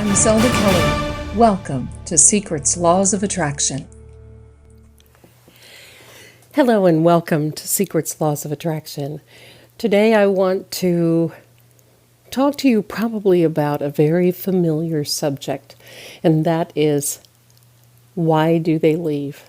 I'm Zelda Keller. Welcome to Secrets Laws of Attraction. Hello and welcome to Secrets Laws of Attraction. Today I want to talk to you probably about a very familiar subject, and that is, why do they leave?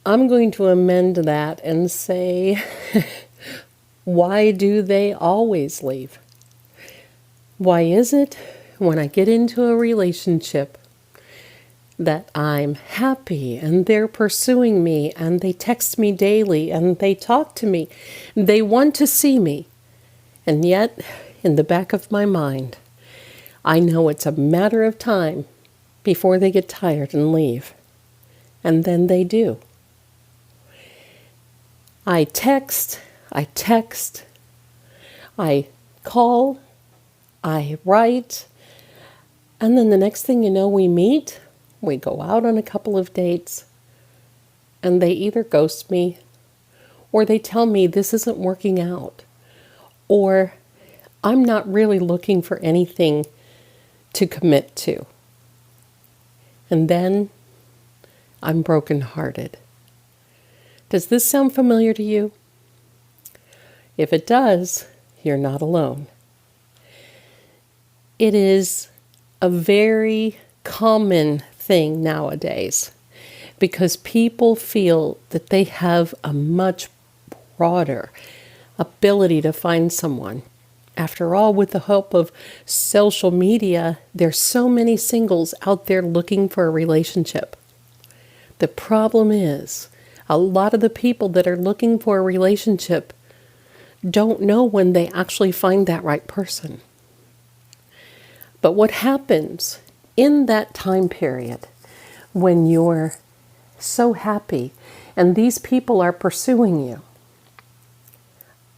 I'm going to amend that and say, why do they always leave? Why is it when I get into a relationship that I'm happy and they're pursuing me and they text me daily and they talk to me, they want to see me, and yet in the back of my mind I know it's a matter of time before they get tired and leave, and then they do. I text, I call, I write, and then the next thing you know, we meet, we go out on a couple of dates, and they either ghost me, or they tell me this isn't working out, or I'm not really looking for anything to commit to. And then I'm brokenhearted. Does this sound familiar to you? If it does, you're not alone. It is a very common thing nowadays because people feel that they have a much broader ability to find someone. After all, with the help of social media, there's so many singles out there looking for a relationship. The problem is, a lot of the people that are looking for a relationship don't know when they actually find that right person. But what happens in that time period when you're so happy and these people are pursuing you,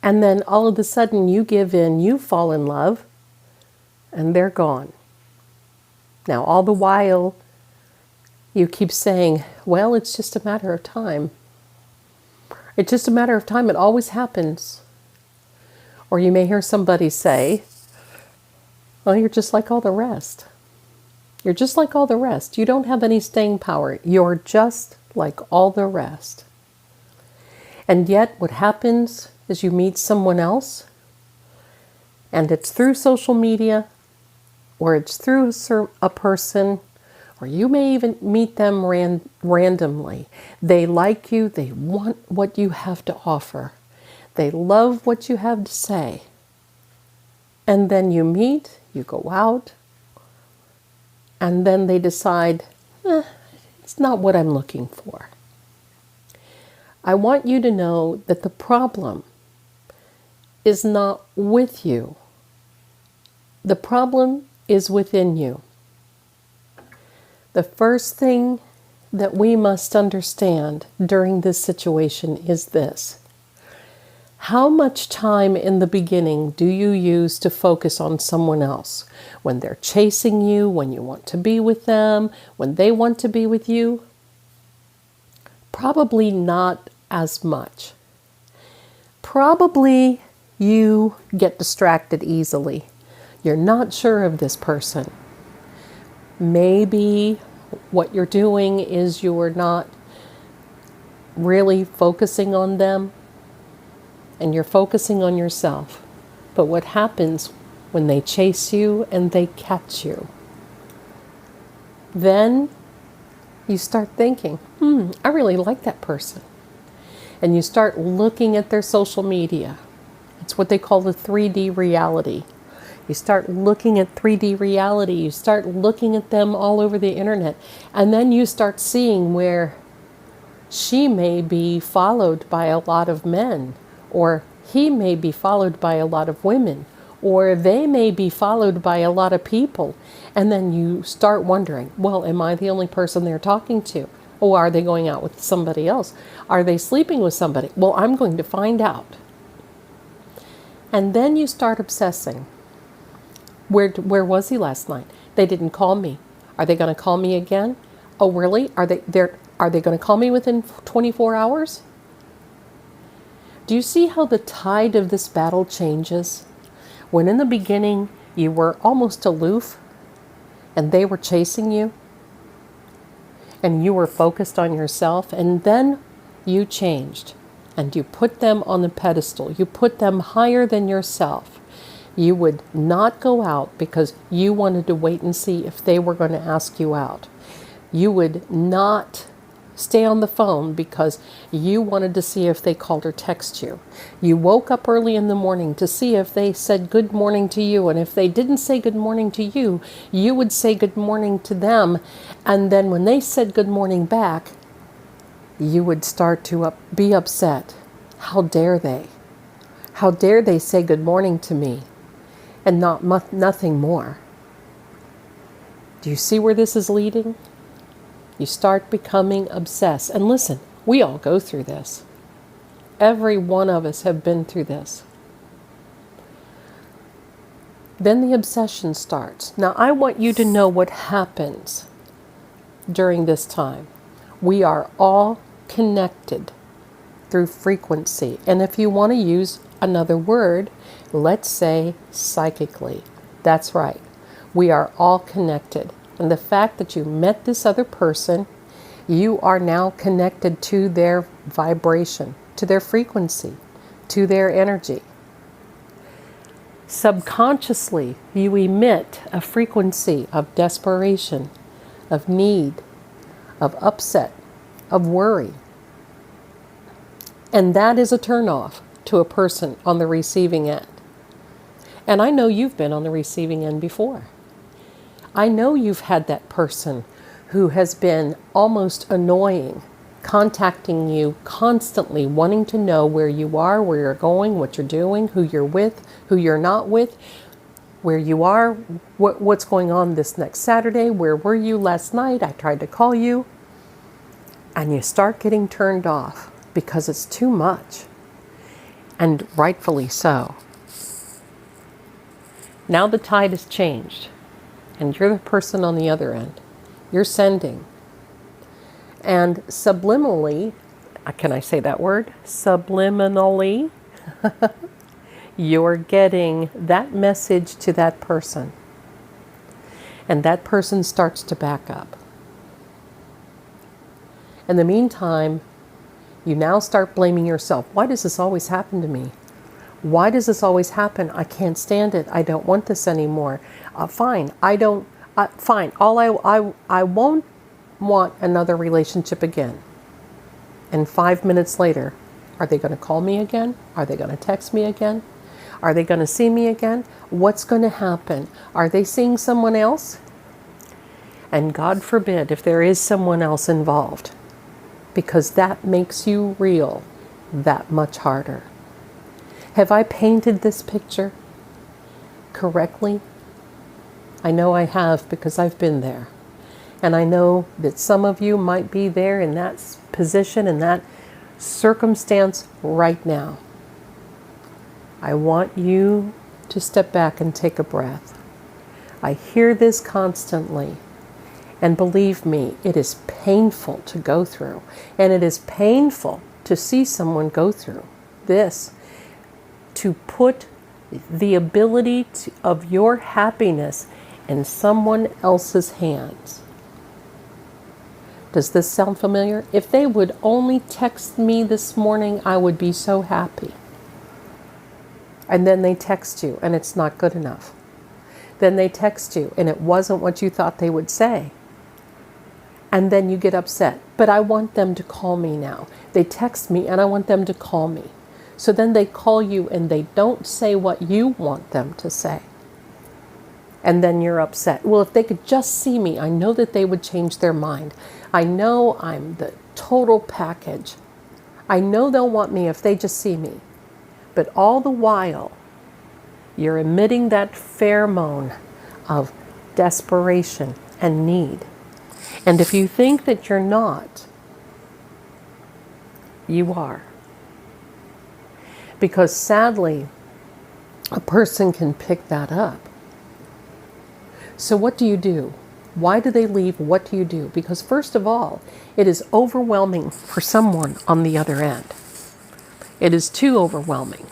and then all of a sudden you give in, you fall in love, and they're gone. Now, all the while, you keep saying, well, it's just a matter of time. It's just a matter of time. It always happens. Or you may hear somebody say, well, you're just like all the rest. You're just like all the rest. You don't have any staying power. You're just like all the rest. And yet what happens is you meet someone else, and it's through social media, or it's through a person, or you may even meet them randomly. They like you. They want what you have to offer. They love what you have to say. And then you meet, you go out, and then they decide, it's not what I'm looking for. I want you to know that the problem is not with you. The problem is within you. The first thing that we must understand during this situation is this. How much time in the beginning do you use to focus on someone else? When they're chasing you, when you want to be with them, when they want to be with you? Probably not as much. Probably you get distracted easily. You're not sure of this person. Maybe what you're doing is you're not really focusing on them, and you're focusing on yourself. But what happens when they chase you and they catch you? Then you start thinking, I really like that person. And you start looking at their social media. It's what they call the 3D reality. You start looking at 3D reality. You start looking at them all over the internet. And then you start seeing where she may be followed by a lot of men, or he may be followed by a lot of women, or they may be followed by a lot of people. And then you start wondering, well, am I the only person they're talking to? Or are they going out with somebody else? Are they sleeping with somebody? Well, I'm going to find out. And then you start obsessing. Where was he last night? They didn't call me. Are they going to call me again? Oh, really? Are they going to call me within 24 hours? Do you see how the tide of this battle changes? When in the beginning you were almost aloof, and they were chasing you, and you were focused on yourself, and then you changed and you put them on the pedestal. You put them higher than yourself. You would not go out because you wanted to wait and see if they were going to ask you out. You would not stay on the phone because you wanted to see if they called or text you. You woke up early in the morning to see if they said good morning to you. And if they didn't say good morning to you, you would say good morning to them. And then when they said good morning back, you would start to be upset. How dare they? How dare they say good morning to me and nothing more? Do you see where this is leading? You start becoming obsessed. And listen, we all go through this. Every one of us have been through this. Then the obsession starts. Now, I want you to know what happens during this time. We are all connected through frequency. And if you want to use another word, let's say psychically. That's right. We are all connected. And the fact that you met this other person, you are now connected to their vibration, to their frequency, to their energy. Subconsciously, you emit a frequency of desperation, of need, of upset, of worry. And that is a turnoff to a person on the receiving end. And I know you've been on the receiving end before. I know you've had that person who has been almost annoying, contacting you constantly, wanting to know where you are, where you're going, what you're doing, who you're with, who you're not with, where you are, what's going on this next Saturday, where were you last night, I tried to call you. And you start getting turned off because it's too much, and rightfully so. Now the tide has changed. And you're the person on the other end. You're sending. And subliminally, can I say that word? Subliminally, you're getting that message to that person. And that person starts to back up. In the meantime, you now start blaming yourself. Why does this always happen to me? Why does this always happen? I can't stand it. I don't want this anymore. Fine. Fine. I won't want another relationship again. And 5 minutes later, are they going to call me again? Are they going to text me again? Are they going to see me again? What's going to happen? Are they seeing someone else? And God forbid if there is someone else involved, because that makes you real that much harder. Have I painted this picture correctly? I know I have, because I've been there. And I know that some of you might be there in that position, in that circumstance right now. I want you to step back and take a breath. I hear this constantly. And believe me, it is painful to go through. And it is painful to see someone go through this. To put the ability of your happiness in someone else's hands. Does this sound familiar? If they would only text me this morning, I would be so happy. And then they text you and it's not good enough. Then they text you and it wasn't what you thought they would say. And then you get upset. But I want them to call me now. They text me and I want them to call me. So then they call you and they don't say what you want them to say. And then you're upset. Well, if they could just see me, I know that they would change their mind. I know I'm the total package. I know they'll want me if they just see me. But all the while, you're emitting that pheromone of desperation and need. And if you think that you're not, you are. Because sadly, a person can pick that up. So what do you do? Why do they leave? What do you do? Because first of all, it is overwhelming for someone on the other end. It is too overwhelming.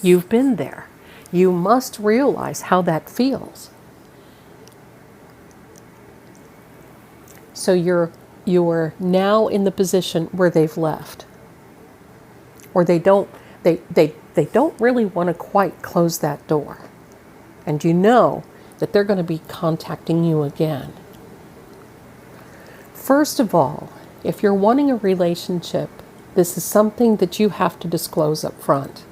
You've been there. You must realize how that feels. So you're now in the position where they've left. Or they don't really want to quite close that door. And you know that they're going to be contacting you again. First of all, if you're wanting a relationship, this is something that you have to disclose up front.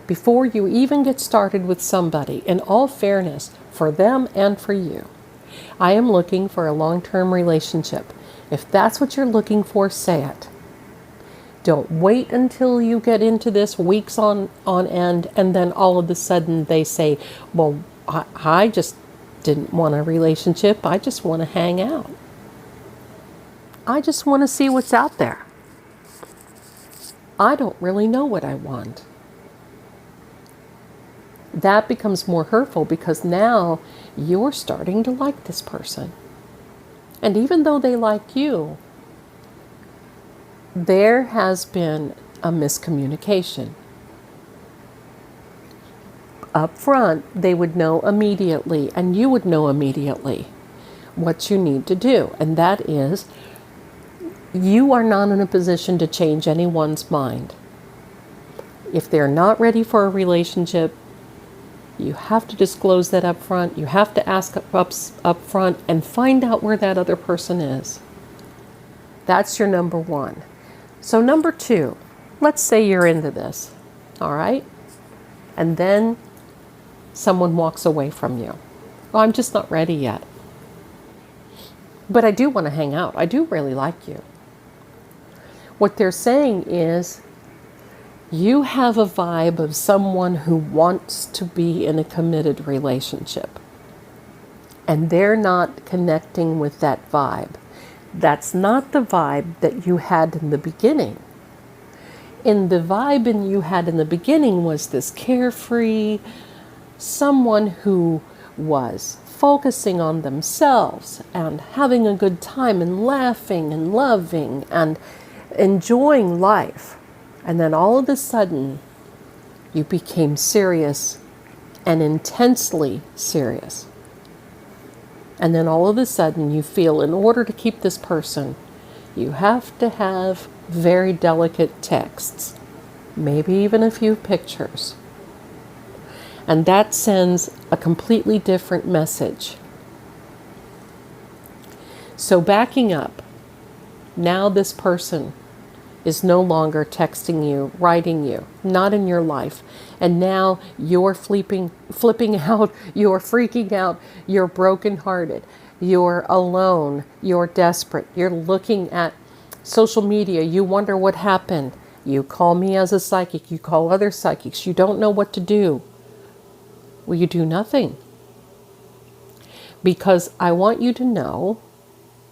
Before you even get started with somebody, in all fairness, for them and for you, I am looking for a long-term relationship. If that's what you're looking for, say it. Don't wait until you get into this weeks on end, and then all of a sudden they say, well, I just didn't want a relationship. I just want to hang out. I just want to see what's out there. I don't really know what I want. That becomes more hurtful because now you're starting to like this person. And even though they like you, there has been a miscommunication. Up front, they would know immediately, and you would know immediately what you need to do. And that is, you are not in a position to change anyone's mind. If they're not ready for a relationship, you have to disclose that up front. You have to ask up front and find out where that other person is. That's your number one. So number two, let's say you're into this, all right? And then someone walks away from you. Oh, I'm just not ready yet. But I do want to hang out. I do really like you. What they're saying is, you have a vibe of someone who wants to be in a committed relationship. And they're not connecting with that vibe. That's not the vibe that you had in the beginning. The vibe you had in the beginning was this carefree, someone who was focusing on themselves and having a good time and laughing and loving and enjoying life. And then all of a sudden, you became serious and intensely serious. And then all of a sudden you feel in order to keep this person, you have to have very delicate texts, maybe even a few pictures. And that sends a completely different message. So backing up, now this person is no longer texting you, writing you, not in your life. And now you're flipping out, you're freaking out, you're brokenhearted, you're alone, you're desperate, you're looking at social media, you wonder what happened. You call me as a psychic, you call other psychics, you don't know what to do. Well, you do nothing. Because I want you to know,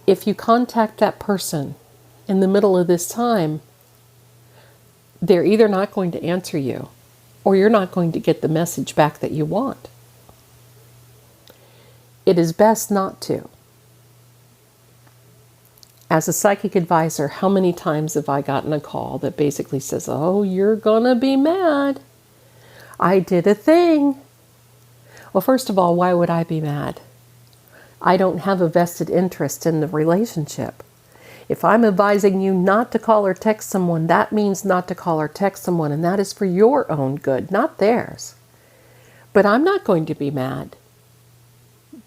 if you contact that person in the middle of this time, they're either not going to answer you or you're not going to get the message back that you want. It is best not to. As a psychic advisor, how many times have I gotten a call that basically says, oh, you're gonna be mad. I did a thing. Well, first of all, why would I be mad? I don't have a vested interest in the relationship. If I'm advising you not to call or text someone, that means not to call or text someone, and that is for your own good, not theirs. But I'm not going to be mad.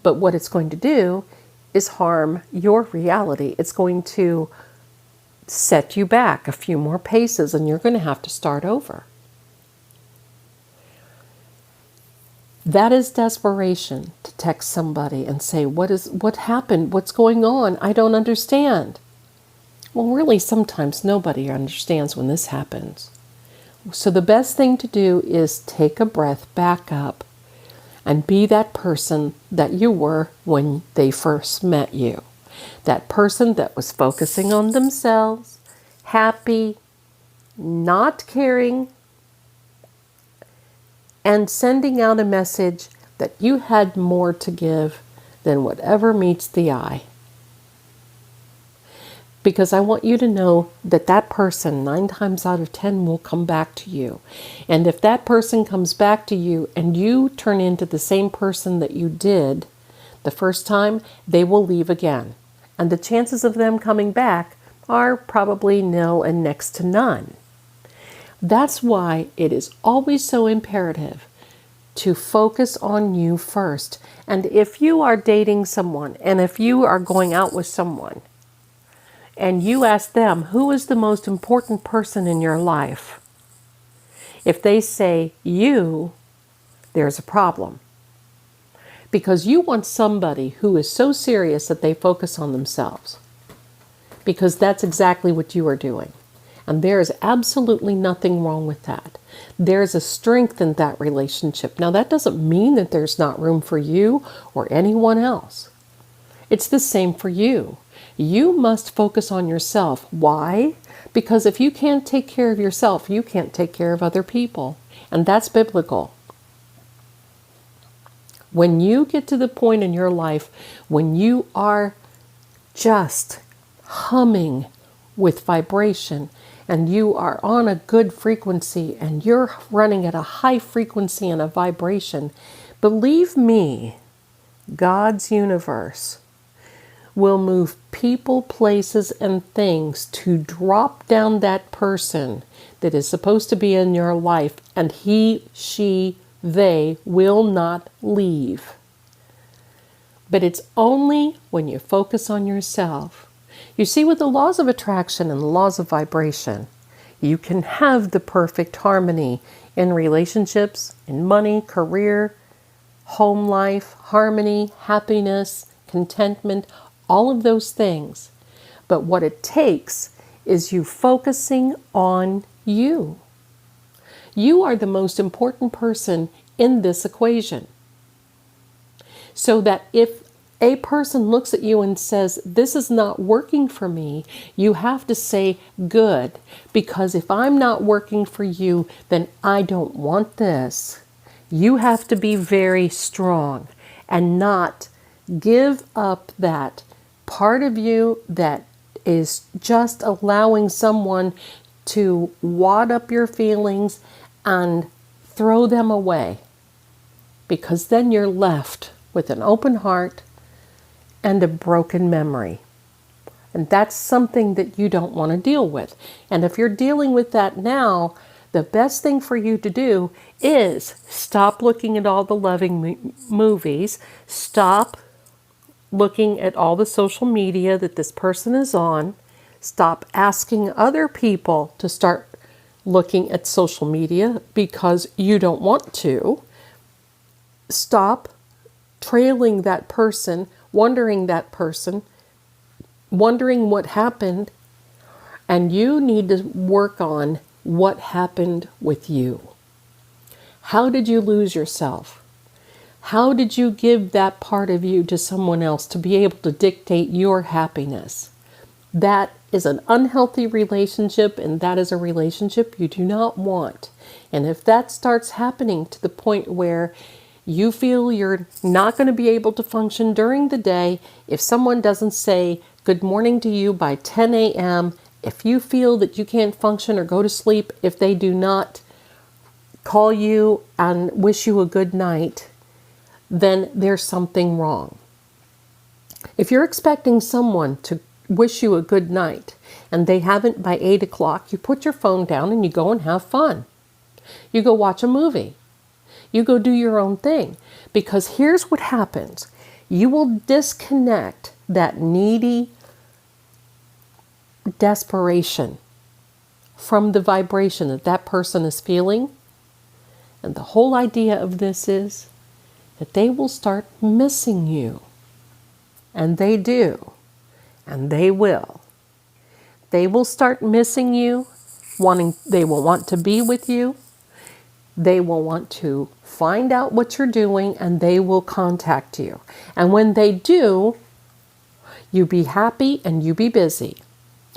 But what it's going to do is harm your reality. It's going to set you back a few more paces, and you're going to have to start over. That is desperation, to text somebody and say, what happened? What's going on? I don't understand. Well, really, sometimes nobody understands when this happens. So the best thing to do is take a breath, back up, and be that person that you were when they first met you. That person that was focusing on themselves, happy, not caring, and sending out a message that you had more to give than whatever meets the eye. Because I want you to know that that person, 9 times out of 10, will come back to you. And if that person comes back to you and you turn into the same person that you did the first time, they will leave again. And the chances of them coming back are probably nil and next to none. That's why it is always so imperative to focus on you first. And if you are dating someone, and if you are going out with someone, and you ask them, who is the most important person in your life? If they say you, there's a problem. Because you want somebody who is so serious that they focus on themselves. Because that's exactly what you are doing. And there is absolutely nothing wrong with that. There's a strength in that relationship. Now, that doesn't mean that there's not room for you or anyone else. It's the same for you. You must focus on yourself. Why? Because if you can't take care of yourself, you can't take care of other people. And that's biblical. When you get to the point in your life when you are just humming with vibration, and you are on a good frequency, and you're running at a high frequency and a vibration, believe me, God's universe will move people, places, and things to drop down that person that is supposed to be in your life, and he, she, they will not leave. But it's only when you focus on yourself. You see, with the laws of attraction and the laws of vibration, you can have the perfect harmony in relationships, in money, career, home life, harmony, happiness, contentment, all of those things. But what it takes is you focusing on you. You are the most important person in this equation. So that if a person looks at you and says, this is not working for me, you have to say, good, because if I'm not working for you, then I don't want this. You have to be very strong and not give up that part of you that is just allowing someone to wad up your feelings and throw them away. Because then you're left with an open heart and a broken memory. And that's something that you don't want to deal with. And if you're dealing with that now, the best thing for you to do is stop looking at all the loving movies, stop looking at all the social media that this person is on, stop asking other people to start looking at social media because you don't want to. Stop trailing that person, wondering what happened, and you need to work on what happened with you. How did you lose yourself? How did you give that part of you to someone else to be able to dictate your happiness? That is an unhealthy relationship, and that is a relationship you do not want. And if that starts happening to the point where you feel you're not going to be able to function during the day, if someone doesn't say good morning to you by 10 a.m., if you feel that you can't function or go to sleep, if they do not call you and wish you a good night, then there's something wrong. If you're expecting someone to wish you a good night and they haven't by 8 o'clock, you put your phone down and you go and have fun. You go watch a movie. You go do your own thing. Because here's what happens. You will disconnect that needy desperation from the vibration that that person is feeling. And the whole idea of this is that they will start missing you. And they do. And they will. They will start missing you, they will want to be with you. They will want to find out what you're doing, and they will contact you. And when they do, you be happy and you be busy.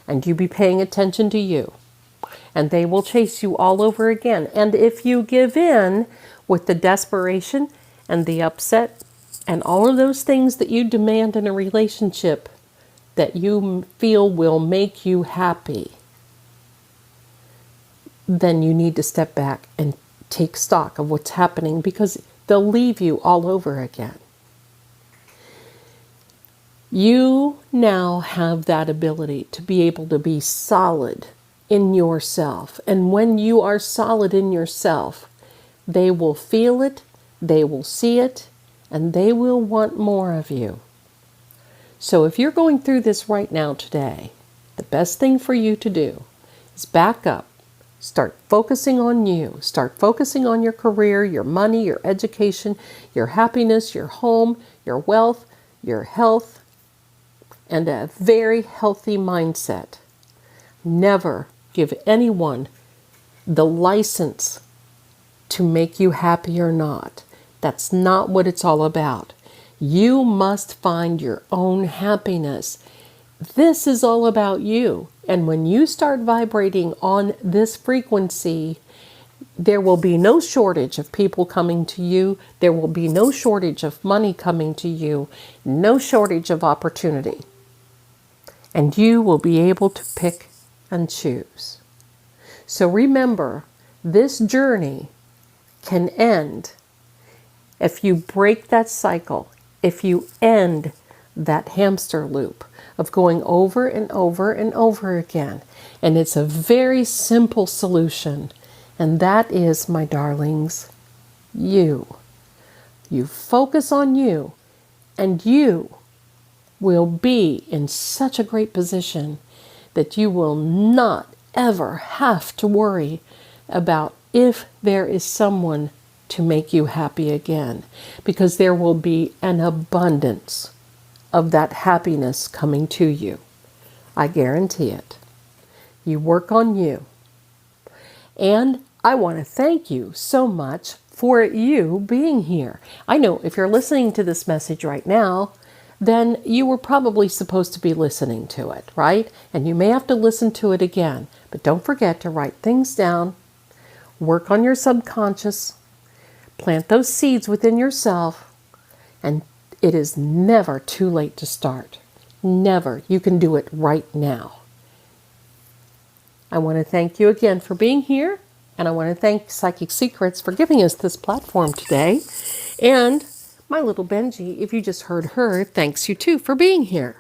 And you be paying attention to you. And they will chase you all over again. And if you give in with the desperation and the upset and all of those things that you demand in a relationship that you feel will make you happy, then you need to step back and take stock of what's happening, because they'll leave you all over again. You now have that ability to be able to be solid in yourself. And when you are solid in yourself, they will feel it, they will see it, and they will want more of you. So if you're going through this right now today, the best thing for you to do is back up. Start focusing on you. Start focusing on your career, your money, your education, your happiness, your home, your wealth, your health, and a very healthy mindset. Never give anyone the license to make you happy or not. That's not what it's all about. You must find your own happiness. This is all about you. And when you start vibrating on this frequency, there will be no shortage of people coming to you. There will be no shortage of money coming to you. No shortage of opportunity. And you will be able to pick and choose. So remember, this journey can end if you break that cycle, if you end that hamster loop of going over and over and over again. And it's a very simple solution. And that is, my darlings, you. You focus on you, and you will be in such a great position that you will not ever have to worry about if there is someone to make you happy again, because there will be an abundance of that happiness coming to you. I guarantee it. You work on you. And I want to thank you so much for you being here. I know if you're listening to this message right now, then you were probably supposed to be listening to it, right? And you may have to listen to it again. But don't forget to write things down, work on your subconscious, plant those seeds within yourself, and it is never too late to start. Never. You can do it right now. I want to thank you again for being here, and I want to thank Psychic Secrets for giving us this platform today. And my little Benji, if you just heard her, thanks you too for being here.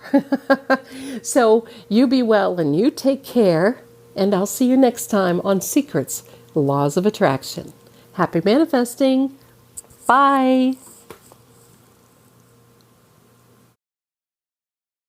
So you be well and you take care, and I'll see you next time on Secrets, Laws of Attraction. Happy manifesting. Bye.